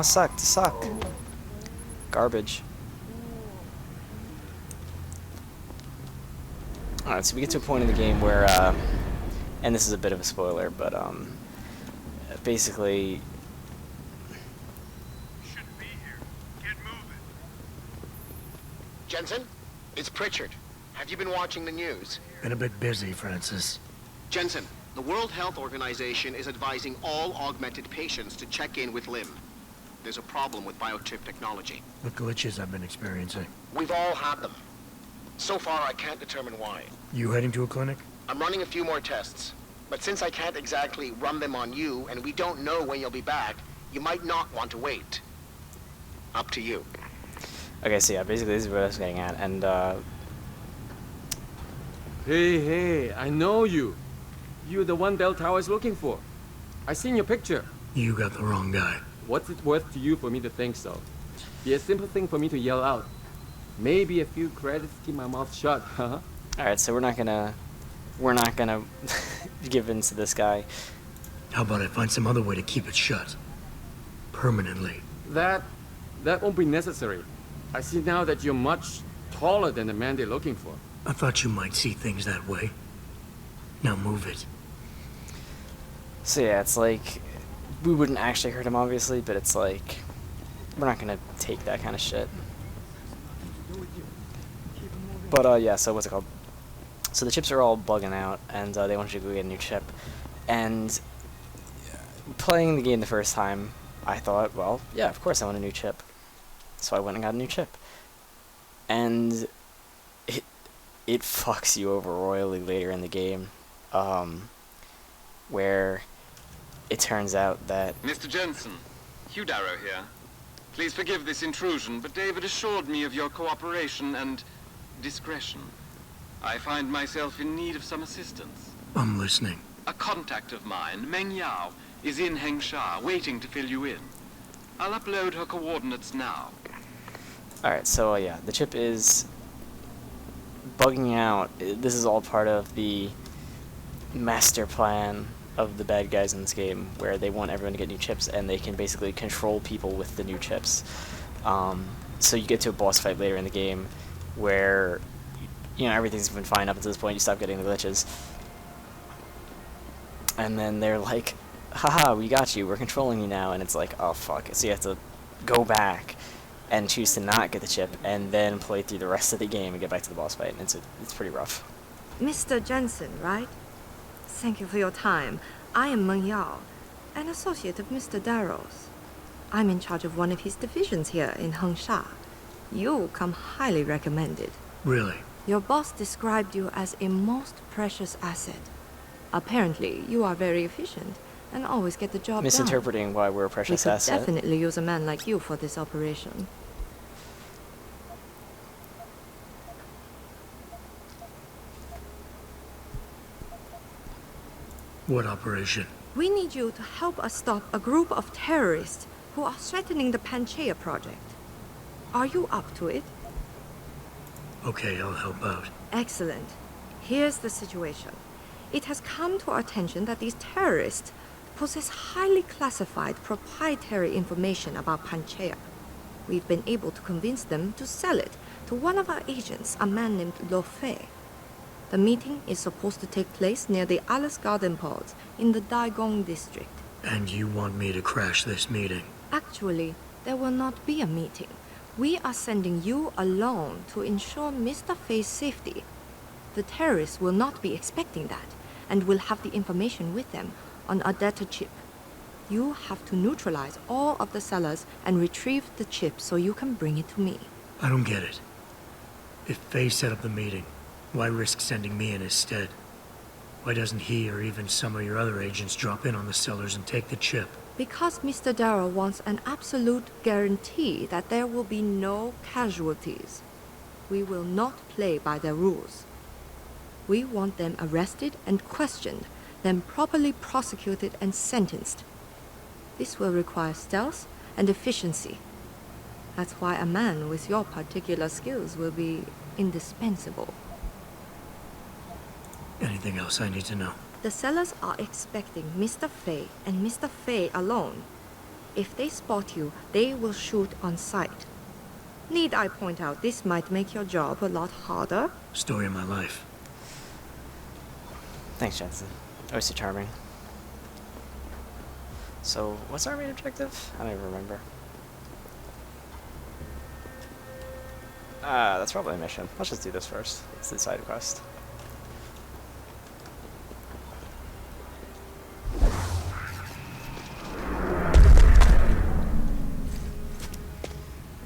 suck. Garbage. Alright, so we get to a point in the game where, and this is a bit of a spoiler, but, basically... Shouldn't be here. Get moving. Jensen, it's Pritchard. Have you been watching the news? Been a bit busy, Francis. Jensen, the World Health Organization is advising all augmented patients to check in with Lim. There's a problem with biochip technology. The glitches I've been experiencing. We've all had them. So far, I can't determine why. You heading to a clinic? I'm running a few more tests. But since I can't exactly run them on you, and we don't know when you'll be back, you might not want to wait. Up to you. Okay, so yeah, basically this is what I was getting at, and, Hey, I know you. You're the one Del Tower is looking for. I seen your picture. You got the wrong guy. What's it worth to you for me to think so? Be a simple thing for me to yell out. Maybe a few credits keep my mouth shut, huh? alright, so we're not gonna give in to this guy. How about I find some other way to keep it shut? Permanently. That won't be necessary. I see now that you're much taller than the man they're looking for. I thought you might see things that way. Now move it. So yeah, it's like, we wouldn't actually hurt him obviously, but it's like, we're not gonna take that kind of shit. But yeah, so what's it called? So the chips are all bugging out, and they want you to go get a new chip. And playing the game the first time, I thought, well, yeah, of course I want a new chip. So I went and got a new chip. And it fucks you over royally later in the game, where it turns out that... Mr. Jensen, Hugh Darrow here. Please forgive this intrusion, but David assured me of your cooperation and discretion. I find myself in need of some assistance. I'm listening. A contact of mine, Meng Yao, is in Hengsha, waiting to fill you in. I'll upload her coordinates now. Alright, so yeah, the chip is bugging out. This is all part of the master plan of the bad guys in this game, where they want everyone to get new chips, and they can basically control people with the new chips. So you get to a boss fight later in the game, where, you know, everything's been fine up until this point, you stop getting the glitches. And then they're like, haha, we got you, we're controlling you now, and it's like, oh fuck. So you have to go back and choose to not get the chip, and then play through the rest of the game and get back to the boss fight, and it's pretty rough. Mr. Jensen, right? Thank you for your time. I am Meng Yao, an associate of Mr. Darrow's. I'm in charge of one of his divisions here in Hengsha. You come highly recommended. Really? Your boss described you as a most precious asset. Apparently, you are very efficient and always get the job done. Misinterpreting why we're a precious we could asset. definitely use a man like you for this operation. What operation? We need you to help us stop a group of terrorists who are threatening the Panchaea project. Are you up to it? Okay, I'll help out. Excellent. Here's the situation. It has come to our attention that these terrorists possess highly classified proprietary information about Panchaea. We've been able to convince them to sell it to one of our agents, a man named Lo Fei. The meeting is supposed to take place near the Alice Garden Pods in the Daigong district. And you want me to crash this meeting? Actually, there will not be a meeting. We are sending you alone to ensure Mr. Fei's safety. The terrorists will not be expecting that, and will have the information with them on a data chip. You have to neutralize all of the sellers and retrieve the chip so you can bring it to me. I don't get it. If Faye set up the meeting, why risk sending me in his stead? Why doesn't he or even some of your other agents drop in on the sellers and take the chip? Because Mr. Darrow wants an absolute guarantee that there will be no casualties. We will not play by their rules. We want them arrested and questioned, then properly prosecuted and sentenced. This will require stealth and efficiency. That's why a man with your particular skills will be indispensable. Anything else I need to know? The sellers are expecting Mr. Fei and Mr. Fei alone. If they spot you, they will shoot on sight. Need I point out this might make your job a lot harder? Story of my life. Thanks, Jensen. Always so charming. So, what's our main objective? I don't even remember. That's probably a mission. Let's just do this first. It's the side quest.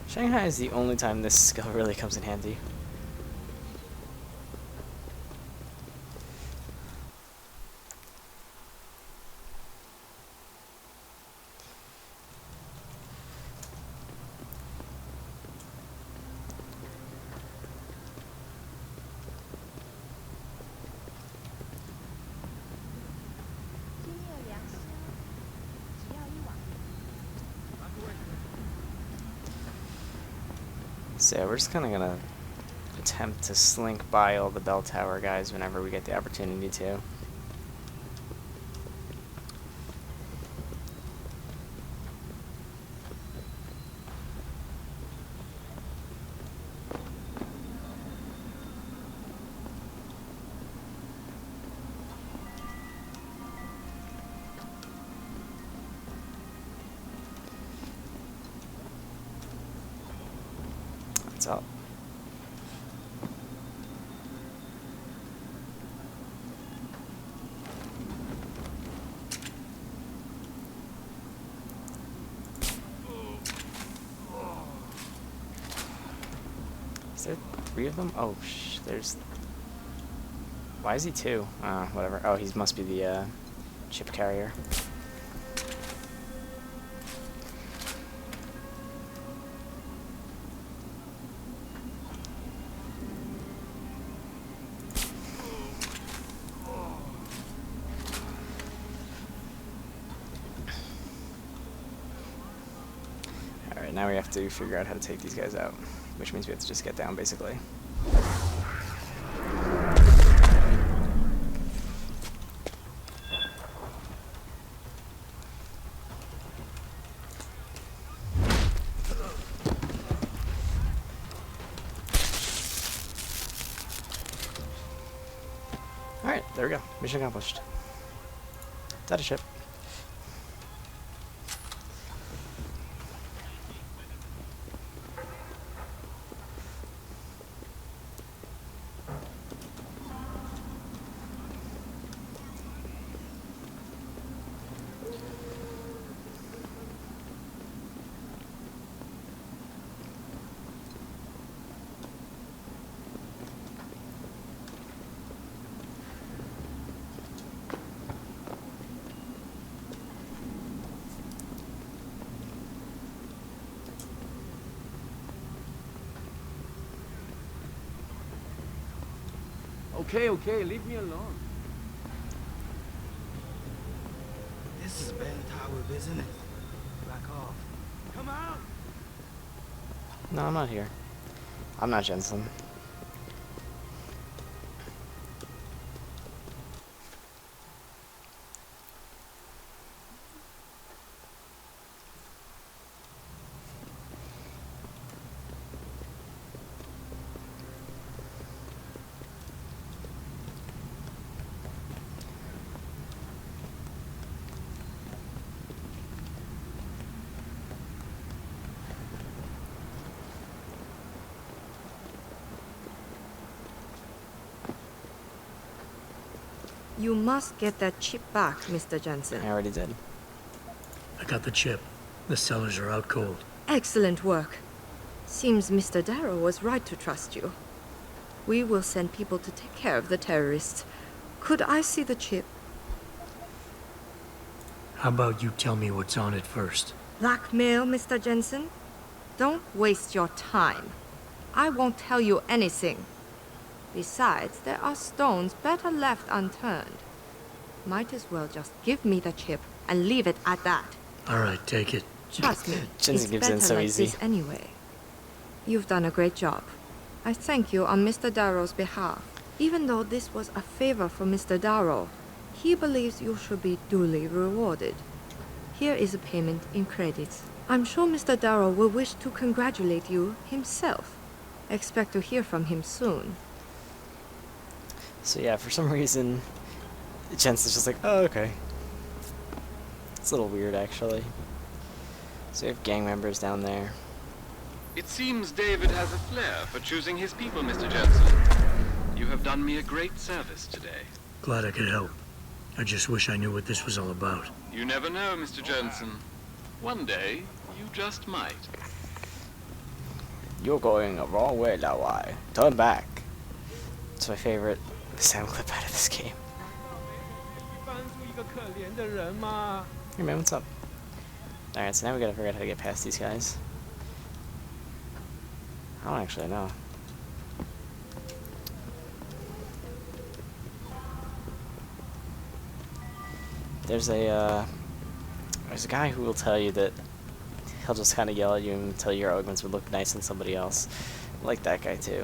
Shanghai is the only time this skill really comes in handy. So yeah, we're just kind of gonna attempt to slink by all the bell tower guys whenever we get the opportunity to. What's up? Is there 3 of them? Oh, there's... Why is he 2? Whatever. Oh, he must be the, chip carrier. Alright, now we have to figure out how to take these guys out, which means we have to just get down, basically. Alright, there we go. Mission accomplished. Data ship. Okay, leave me alone. This is bad tower business. Back off. Come out! No, I'm not here. I'm not Jensen. You must get that chip back, Mr. Jensen. I already did. I got the chip. The cellars are out cold. Excellent work. Seems Mr. Darrow was right to trust you. We will send people to take care of the terrorists. Could I see the chip? How about you tell me what's on it first? Blackmail, Mr. Jensen? Don't waste your time. I won't tell you anything. Besides, there are stones better left unturned. Might as well just give me the chip and leave it at that. All right, take it. Trust me, Jensen it's gives in better so like easy. this anyway. You've done a great job. I thank you on Mr. Darrow's behalf. Even though this was a favor for Mr. Darrow, he believes you should be duly rewarded. Here is a payment in credits. I'm sure Mr. Darrow will wish to congratulate you himself. Expect to hear from him soon. So yeah, for some reason, Jensen's just like, oh, okay. It's a little weird, actually. So we have gang members down there. It seems David has a flair for choosing his people, Mr. Jensen. You have done me a great service today. Glad I could help. I just wish I knew what this was all about. You never know, Mr. Jensen. One day, you just might. You're going the wrong way, Lawai. Turn back. It's my favorite sound clip out of this game. Hey man, what's up? Alright, so now we gotta figure out how to get past these guys. I don't actually know. There's a guy who will tell you that he'll just kind of yell at you and tell you your arguments would look nice on somebody else. I like that guy too.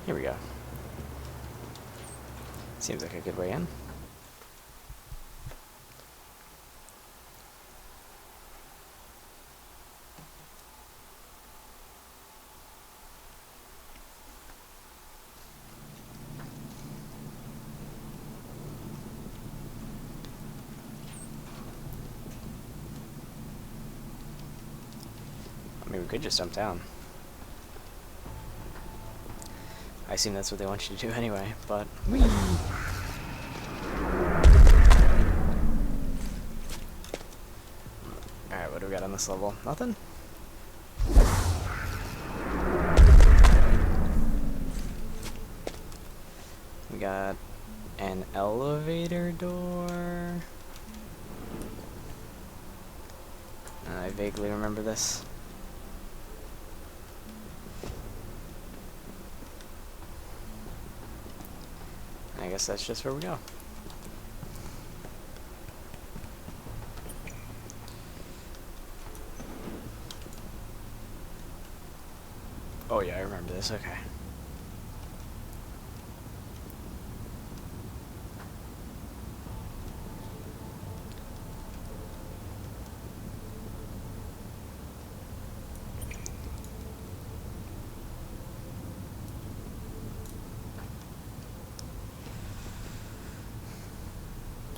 Here we go. Seems like a good way in. I mean, we could just jump down. I assume that's what they want you to do anyway, but... Whee! Alright, what do we got on this level? Nothing? We got an elevator door. I vaguely remember this. I guess that's just where we go. Oh yeah, I remember this, okay.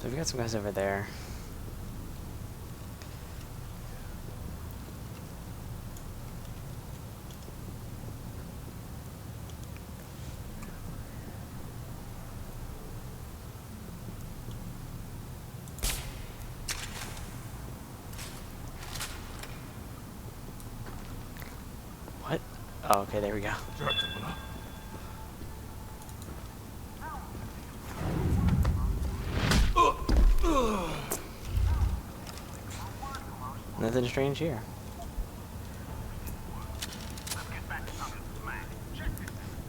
So we've got some guys over there. What? Oh, okay, there we go. Nothing strange here.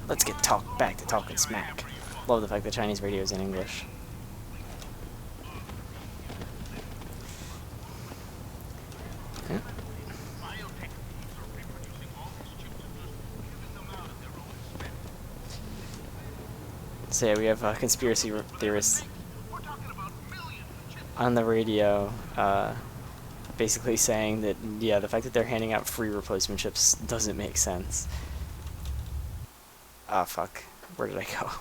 Let's get back to talking smack. Love the fact that Chinese radio is in English. Yeah. So yeah, we have conspiracy theorists on the radio, basically saying that, yeah, the fact that they're handing out free replacement chips doesn't make sense. Ah, fuck. Where did I go?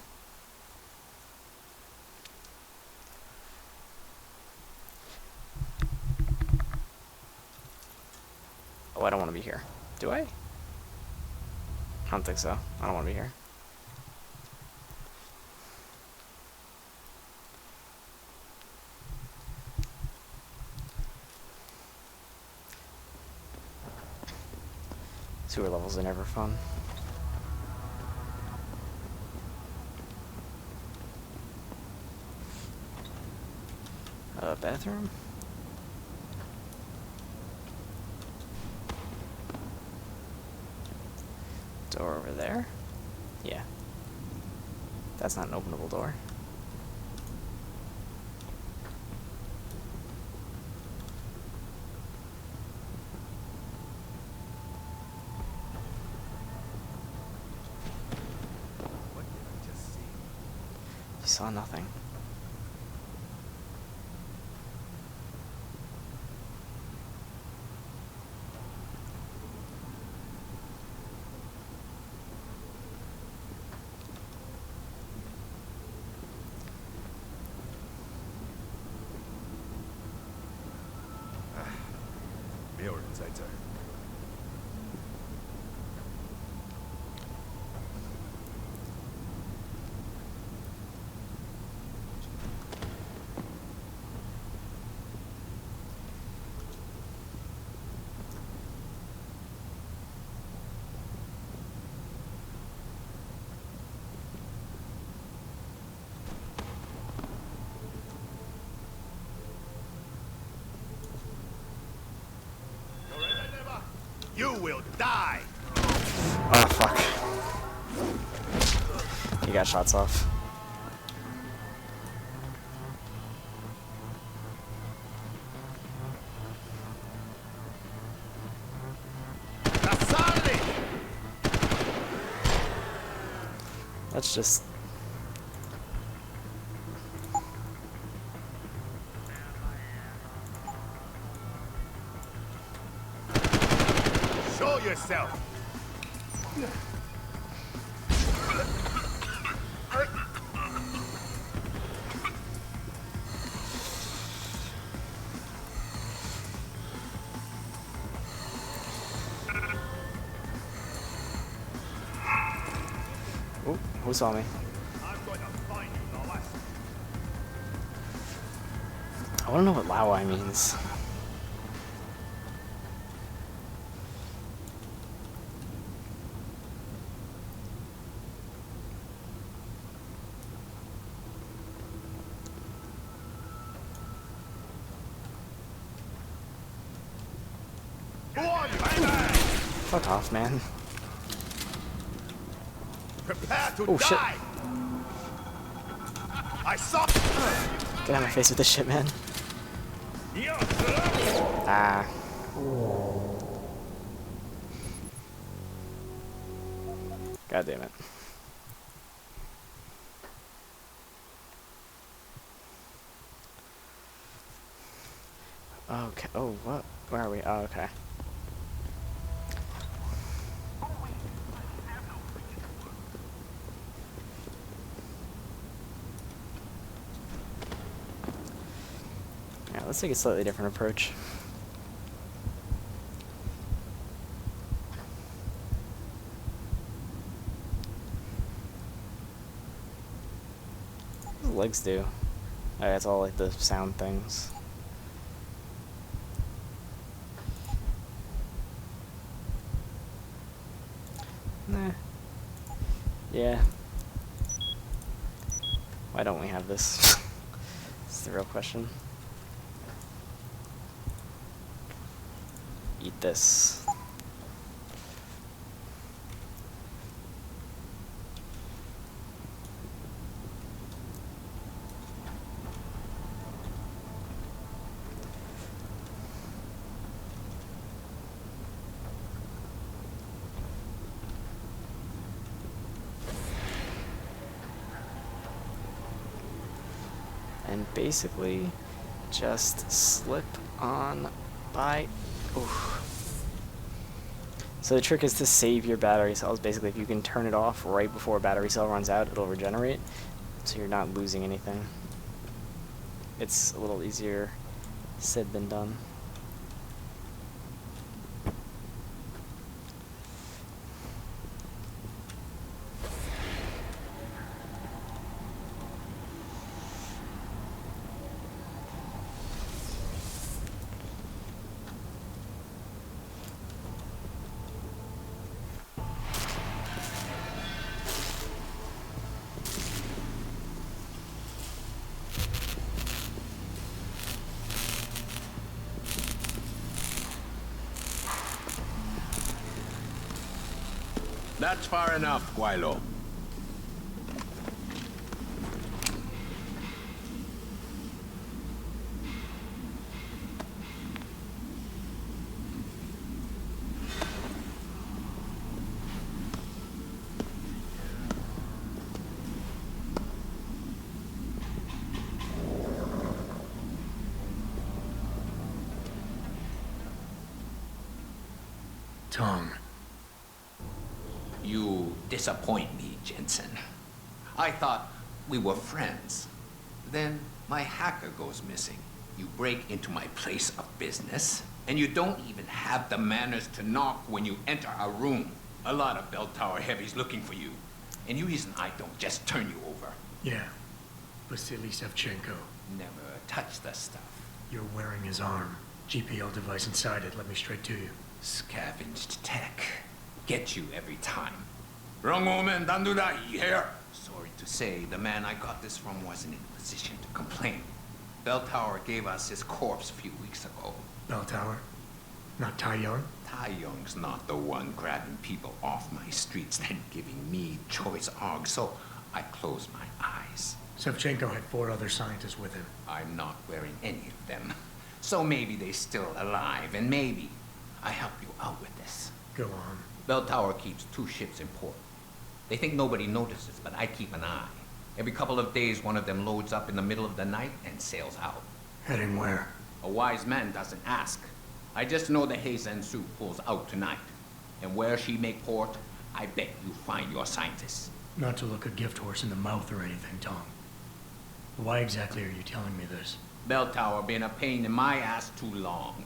Oh, I don't want to be here. Do I? I don't think so. I don't want to be here. Sewer levels are never fun. Bathroom? Door over there? Yeah. That's not an openable door. saw nothing. You will die! Oh, fuck. He got shots off. Let's just... Show yourself! Ooh, who saw me? I'm going to find you, Lois. I wanna know what Lawai means. Who are you? Hey, Fuck off, man. prepare to Oh, shit. die! I saw. Get out of my face with this shit, man. Ah. God damn it. Okay. Oh, what? Where are we? Oh, okay. Yeah, let's take a slightly different approach. What do the legs do? Oh, it's all like the sound things. Nah. Yeah. Why don't we have this? That's the real question. Eat this. And basically just slip on by. Oof. So the trick is to save your battery cells. Basically, if you can turn it off right before a battery cell runs out, it'll regenerate, so you're not losing anything. It's a little easier said than done. That's far enough, Quilo. tongue. You disappoint me, Jensen. I thought we were friends. Then my hacker goes missing. You break into my place of business, and you don't even have the manners to knock when you enter a room. A lot of bell tower heavies looking for you. Any reason I don't just turn you over? Yeah. Vasily Sevchenko. Never touch the stuff. You're wearing his arm. GPL device inside it. Let me straight to you. Scavenged tech. Get you every time. Wrong woman, don't do that, you hear? Sorry to say, the man I got this from wasn't in a position to complain. Bell Tower gave us his corpse a few weeks ago. Bell Tower? Not Tai Young? Tai Young's not the one grabbing people off my streets and giving me choice args, so I close my eyes. Sevchenko had 4 other scientists with him. I'm not wearing any of them. So maybe they're still alive, and maybe I help you out with this. Go on. Bell Tower keeps 2 ships in port. They think nobody notices, but I keep an eye. Every couple of days, one of them loads up in the middle of the night and sails out. Heading where? A wise man doesn't ask. I just know the Heizen Su pulls out tonight. And where she make port, I bet you find your scientists. Not to look a gift horse in the mouth or anything, Tom. Why exactly are you telling me this? Bell Tower been a pain in my ass too long.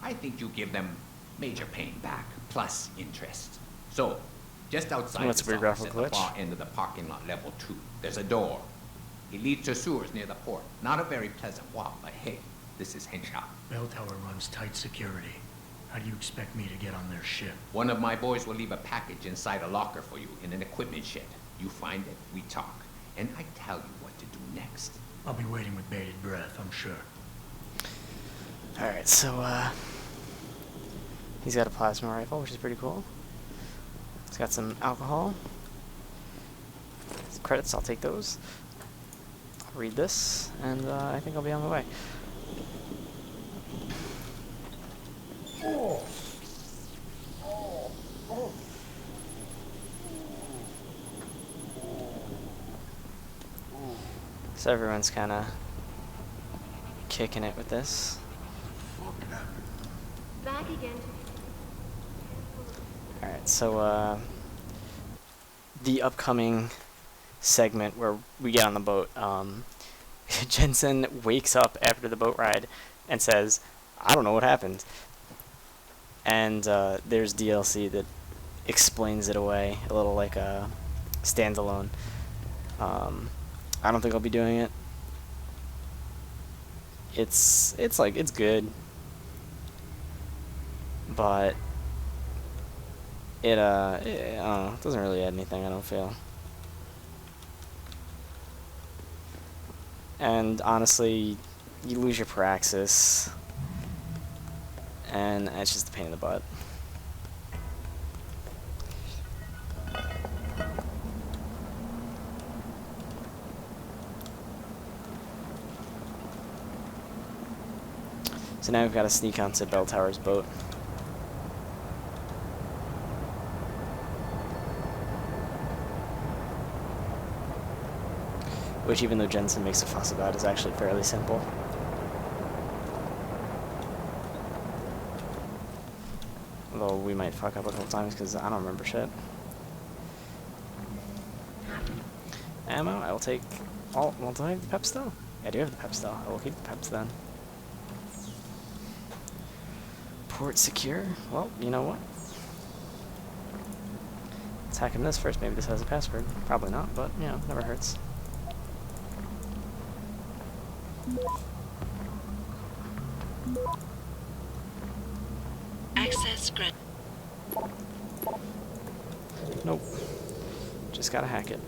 I think you give them major pain back, plus interest. So, just outside What's this a office graphical at the glitch? far end of the parking lot, level 2, there's a door. It leads to sewers near the port. Not a very pleasant walk, but hey, this is Henshaw. Bell Tower runs tight security. How do you expect me to get on their ship? One of my boys will leave a package inside a locker for you in an equipment shed. You find it, we talk, and I tell you what to do next. I'll be waiting with bated breath, I'm sure. Alright, so, he's got a plasma rifle, which is pretty cool. He's got some alcohol. Some credits, I'll take those. I'll read this, and I think I'll be on my way. So everyone's kind of kicking it with this. Back again. Alright, so the upcoming segment where we get on the boat, Jensen wakes up after the boat ride and says, I don't know what happened. And there's DLC that explains it away, a little like a standalone. I don't think I'll be doing it. It's good, but it I don't know, it doesn't really add anything, I don't feel. And honestly, you lose your praxis, and it's just a pain in the butt. So now we've got to sneak onto Bell Tower's boat. Which, even though Jensen makes a fuss about, is actually fairly simple. Although we might fuck up a couple times because I don't remember shit. Ammo, I will take all. Well, do I have the peps though? Yeah, I do have the peps though. I will keep the peps then. Port secure? Well, you know what? Let's hack him this first. Maybe this has a password. Probably not, but, you know, never hurts. Access granted. Nope. Just gotta hack it.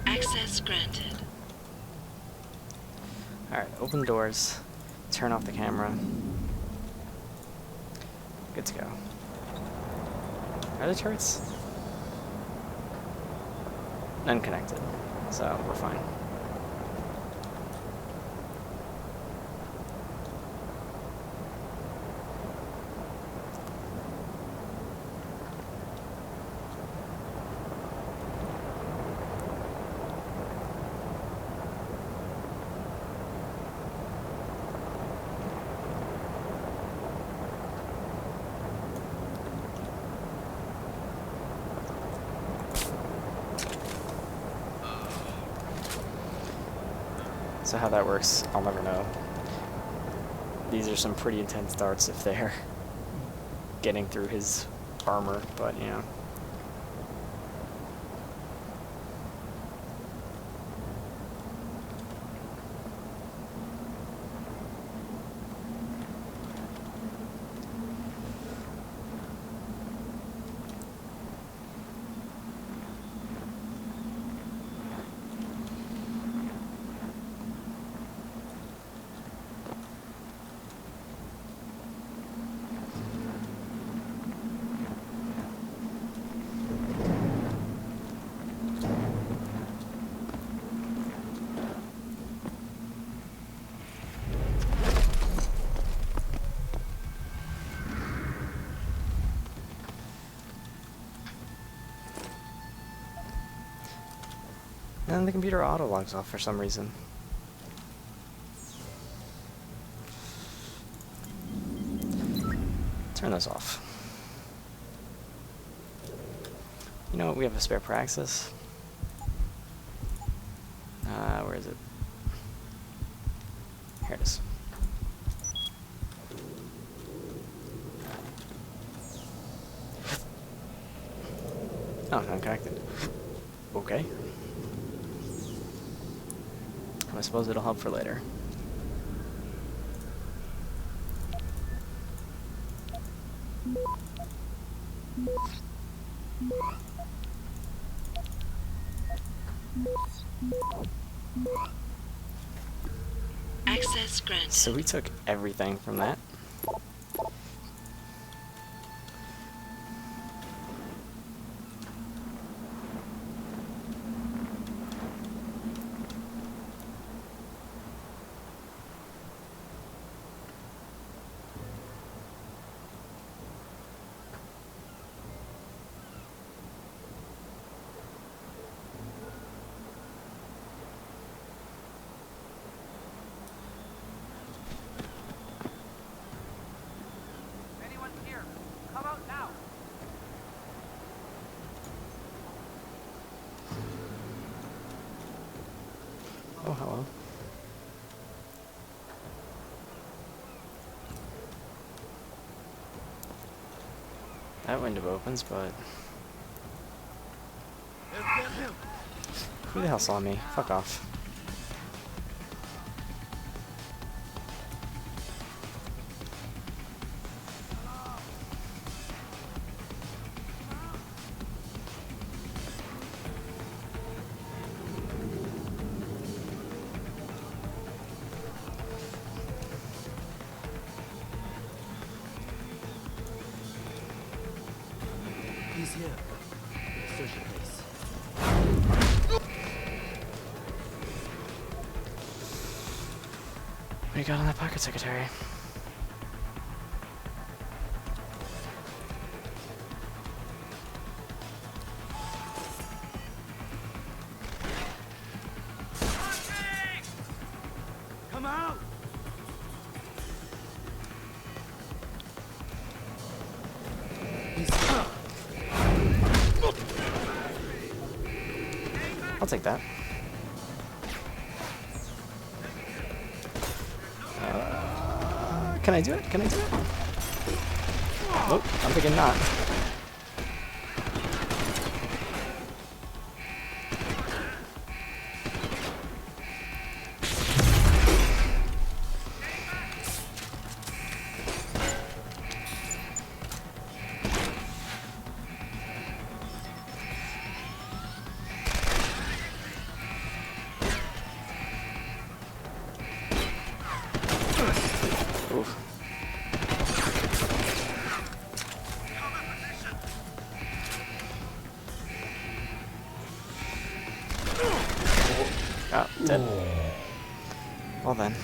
Access granted. Alright, open doors. Turn off the camera. Good to go. Are there turrets? Unconnected, so we're fine. So how that works, I'll never know. These are some pretty intense darts if they're getting through his armor, but you know. And the computer auto logs off for some reason. Turn those off. You know what? We have a spare praxis. Where is it? Here it is. Oh, unconnected. Okay. I suppose it'll help for later. Access granted. So we took everything from that. Oh, hello. That window opens, but... Who the hell saw me? Fuck off. He's here. Search the place. What do you got on that pocket, Secretary? Come out! He's here. I'll take that. Can I do it? Can I do it? Nope, I'm thinking not. Oof. Ah, dead. Well then.